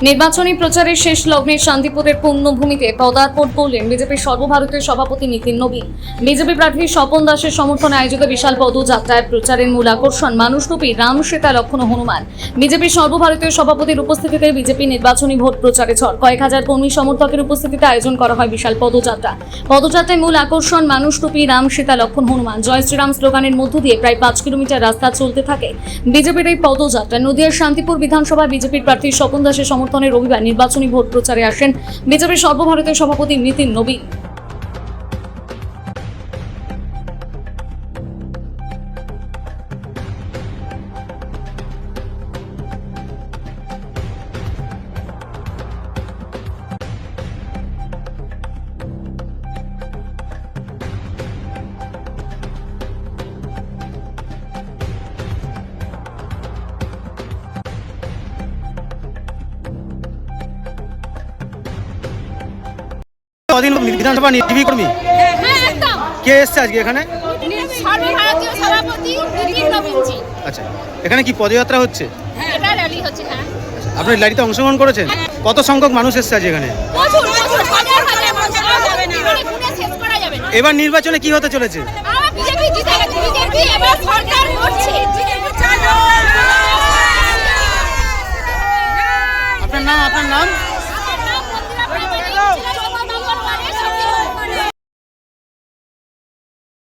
নির্বাচনী প্রচারের শেষ লগ্নে শান্তিপুরের পূর্ণভূমিতে পদার্পণ করলেন বিজেপির সর্বভারতীয় সভাপতি নীতিন নবীন। বিজেপি প্রার্থী স্বপন দাসের সমর্থনে আয়োজিত বিশাল পদযাত্রায় প্রচারের মূল আকর্ষণ মানুষরূপী রাম, সীতা, লক্ষ্মণ ও হনুমান। বিজেপির সর্বভারতীয় সভাপতির উপস্থিতিতে বিজেপি নির্বাচনী ভোট প্রচারে ঝড়। কয়েক হাজার কর্মী সমর্থকের উপস্থিতিতে আয়োজন করা হয় বিশাল পদযাত্রা। পদযাত্রায় মূল আকর্ষণ মানুষরূপী রাম, সীতা, লক্ষ্মণ, হনুমান। জয় শ্রীরাম স্লোগানের মধ্য দিয়ে প্রায় 5 কিলোমিটার রাস্তা চলতে থাকে বিজেপির এই পদযাত্রা। নদিয়ার শান্তিপুর বিধানসভায় বিজেপির প্রার্থী স্বপন দাসের সমর্থনে রবিবার নির্বাচনী ভোট প্রচারে আসেন বিজেপির সর্বভারতীয় সভাপতি নীতিন নবীন। কদিন বিধানসভা টিভি কর্মী কে এসছে আজকে এখানে? সর্বভারতীয় সভাপতি নীতিন নবীনজি। আচ্ছা, এখানে কি পদযাত্রা হচ্ছে? এটা র্যালি হচ্ছে। হ্যাঁ, আপনি র্যালিতে অংশগ্রহণ করেছেন? কত সংখ্যক মানুষ এসছে আজ এখানে? প্রচুর হাজার হাজার মানুষ, গুণে শেষ করা যাবে না। এবার নির্বাচনে কি হতে চলেছে? আমরা বিজেপি জিতে গেছে, বিজেপি এবার সরকার করছে। আপনার নাম?